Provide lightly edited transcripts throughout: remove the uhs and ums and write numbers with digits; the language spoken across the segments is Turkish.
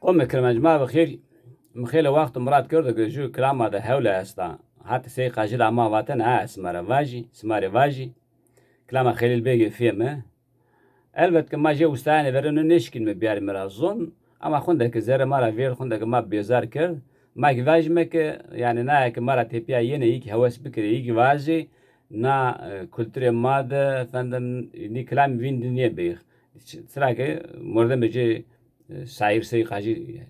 قم كرمج ما بخير مخيل وقت مراد كرد جو كلام هذا حول استا حتى سي قاجد ما واتن سماري واجي كلام خليل بيجي فيما elbet ki ma je ustane verenu neşkin mi biyar mirazon ama khundaki zere mara ver khundaki ma bezar kir ma givajme ki yani na ki mara tepiya yine iki havas bikri iki vaji na kültüre mada efendim ni kelam vin dinye beyh sıra ki morda bece şair sey kaji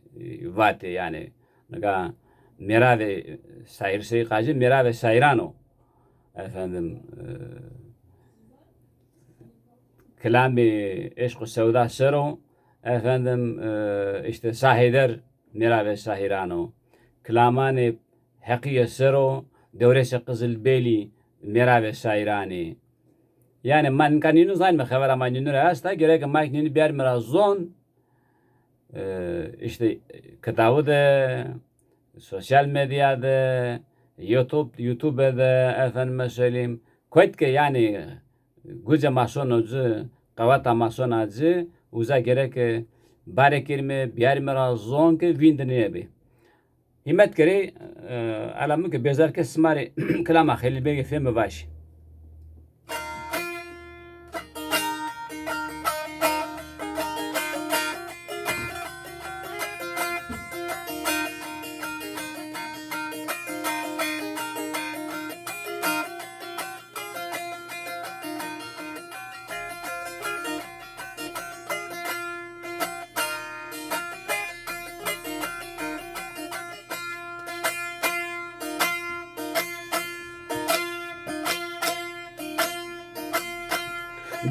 vate yani naga mirave şair sey kaji mirave şairano efendim كلامي عشق السوداء سرو efendim işte sahider mirave sahirano klamani hakiye sero devresi Kızılbeyli mirave sahirani yani man kaninu zayn me khabar ama ninu rasta gerek mak ninu bir mirazon işte kitabuda sosyal medyada YouTube'da efendim söyleyeyim koyt ki yani Guca mason acı, kavata mason acı, uza gerek barekirme, biyarmera zon ki vindine bi. Himmet kere, alamı ki bezar ke smari klama kheli bege feme baş.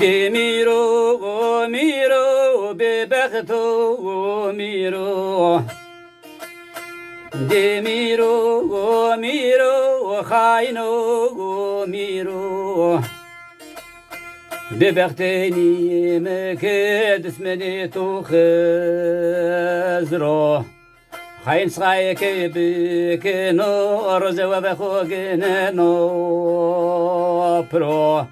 Demiro, miro, bebekto, miro. Demiro, miro, khayno, miro. Bebekteni mekedis meni tu khazro. Khayn sgay ke no rozeva bekhogene no pro.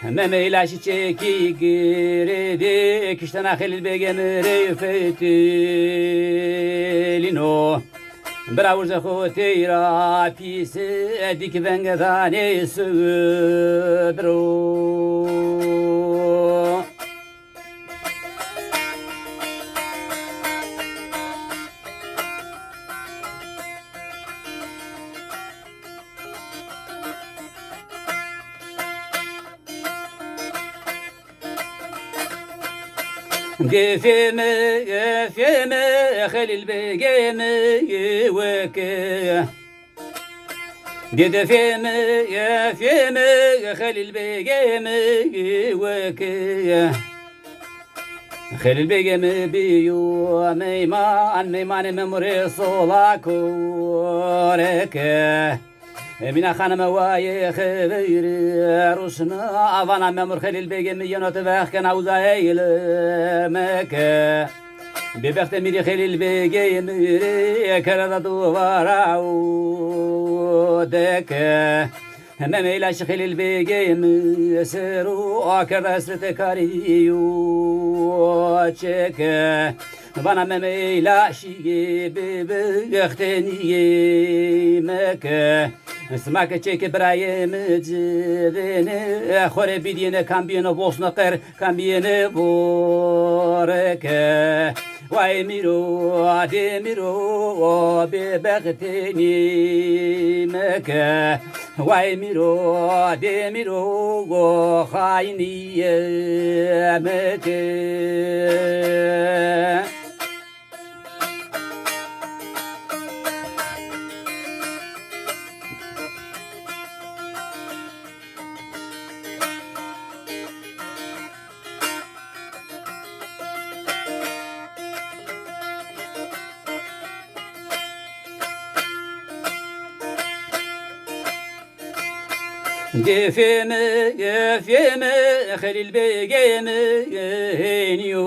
Meme ilaşı çeki girdi kişten ahil begemire fetilino Bravurza khotira pisi dik vengadane sudro gefeme خليل بيجيمي وكي فيمي خليل بيجيمي وكي خليل بيجيمي بيو ميمان ممري صلاك وركي من خانم واي خير روشنا وانا ممر خليل بيجيمي ينوتبخ كان اوزايل مكه ببخت میری خیلی بگی میری کرده دوباره و دکه همه میلش خیلی بگی میسر و کرده اسرت کاری و چکه bana memeylashigi bebeghteni meke smak çeke brayem cedene khore bidine kambiyene bosna qer kambiyene boreke vay miro ademiro bebeghteni meke vay miro ademiro khayniye meke Gefeme Halil Begeme heniyo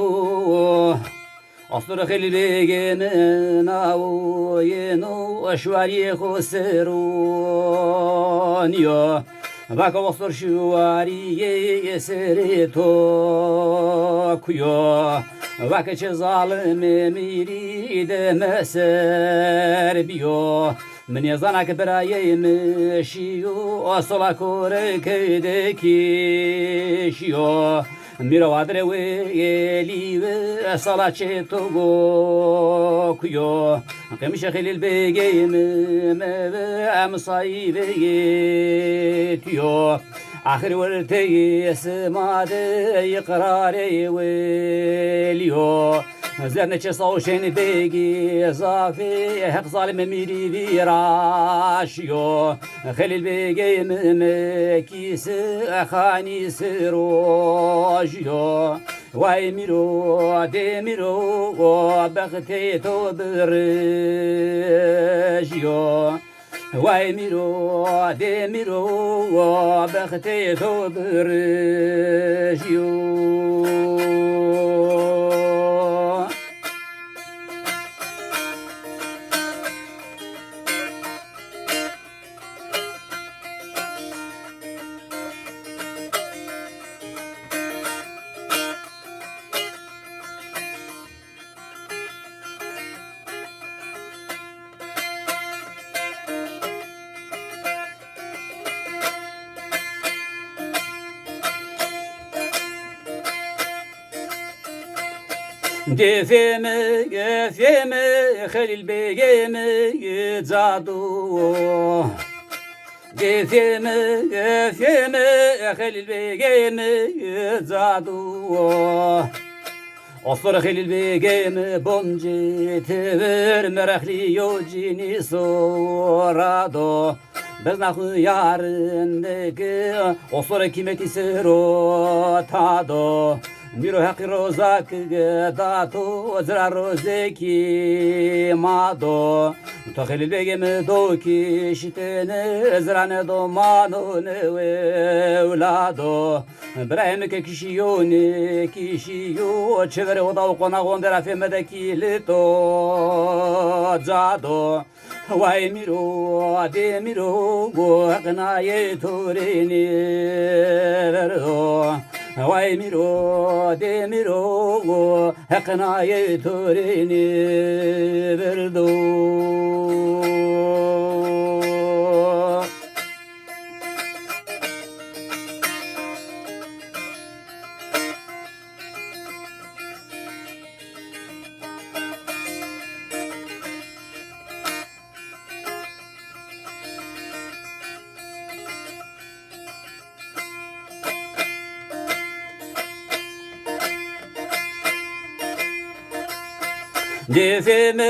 Aslı Halil Begeme nao yeno aşvari khosroniyo Bak aslı şuari yesere to kuyo Vakit zalim miri demeser biyo من يزانك براي مشيو أصلا كورك دكيشيو ميرو عدري ويلي وصلا تشتوغو كيو قمش خلي البيجي مصايبيتيو آخر ورتي سماد يقراري ويليو زرنا چه صوشين بيجي زافي حق ظالم ميري فيراشيو خليل بيجي مكيس خاني سروجيو واي ميرو دي ميرو بختي تو برجيو واي ميرو دي ميرو بختي تو برجيو دفيم خليل بيجيم يزادو دفيم خليل بيجيم يزادو أصفر خليل بيجيم بونجي تبر مرخلي يوجيني سورادو بزنخو يارندك أصفر كيمتي سروتادو میرو حقی روزا که داتو زرا روزه کی مادو تو خیلی بگم دو کشتن زرانه دو مانو اولادو برایم که کشیو چور ودا و قناغون در افهمده کی لتو زادو وای میرو دی میرو حقنای تورینی بردو وای میرو دی میرو حقنای تورینی بردو دفيم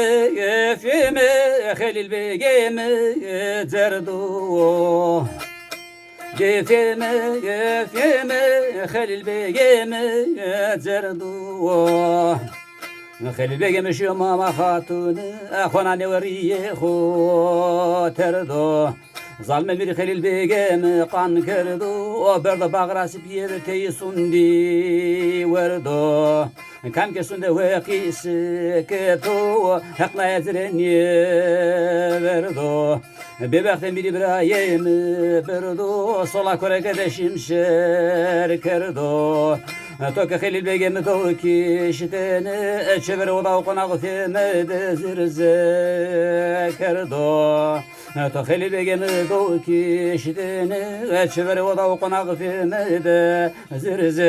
خليل بيجيم زردو دفيم خليل بيجيم زردو خليل بيجيم شو ماما خاتون أخونا نوريه خو تردو ظلم bir خليل بيجيم قان كردو برد باغراس بير تيسوندي وردو كم كسند وقيس كتو حقنا يزرني بردو ببخت ميري برايم بردو صلا كورك دشمشر كردو تو كخليل بيجيم تو كيشتن اتشبر وضع وقناغ في مدزرز كردو تو خليل بيجيم تو كيشتن اتشبر وضع وقناغ في مدزرز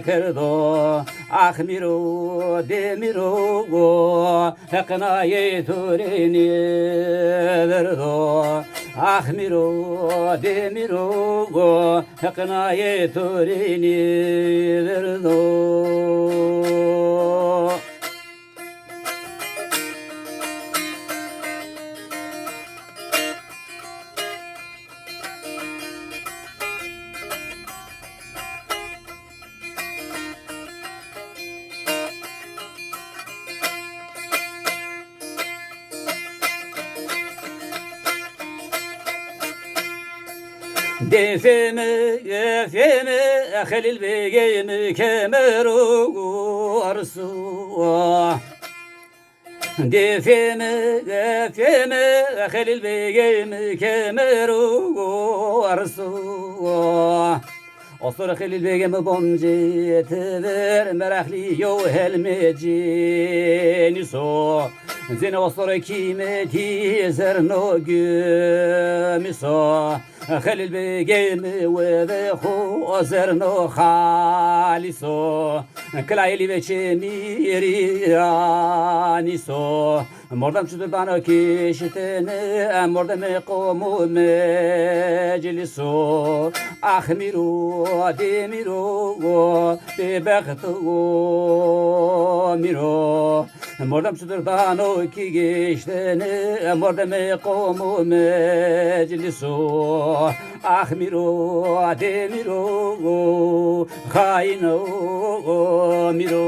كردو أخميرو دميرو حقنا يتوريني بردو أخميرو دميرو حقنا يتوريني بردو دفيم خليل بيجيم كمرو أرسو دفيم خليل بيجيم كمرو أرسو Osur Halil Begim bonce tever merakli yo helmeci niso Zene osur kime tizer no gümiso Halil Begim ve ho zerno khaliso Klayli ve çemiri aniso Mordam çudur bana kişitene mordam komu mecliso Ahmiru demiro bebektu miro Mordam çudur bana kişitene mordam komu mecliso Ahmiru demiro haino miro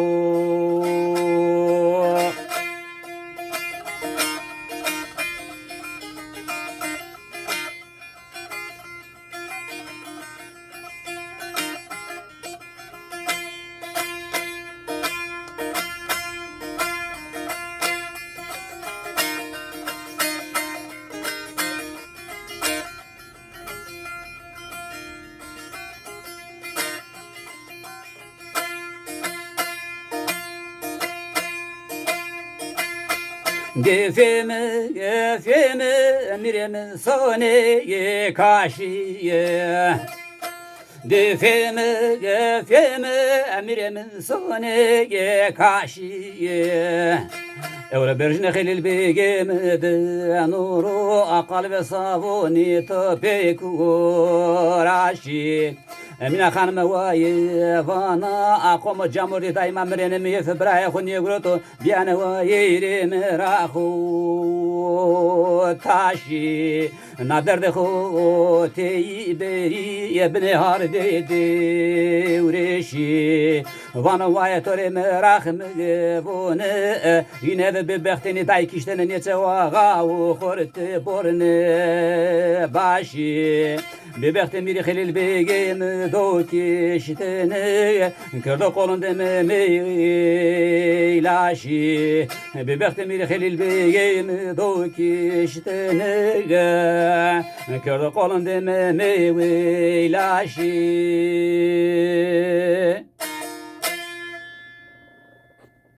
Gefeme mirem sone kaşiye Defeme mirem sone kaşiye Evre berjne Halil Begim de nuru akal ve savuni topekuraşi Emine Hanım vaye vana akom camuri daima mirenim yefbraya khuni groto biane vaye merahu tashi nader de khu teiberi ibn harde de ureshi vana vaye tore merahim bone yine de bebehteni day kiştene neçe vaga u khorte borne bashi Bebekte miri Halil Begim doki şitene Kırda kolun deme meylaşi Bebekte miri Halil Begim doki şitene Kırda kolun deme meylaşi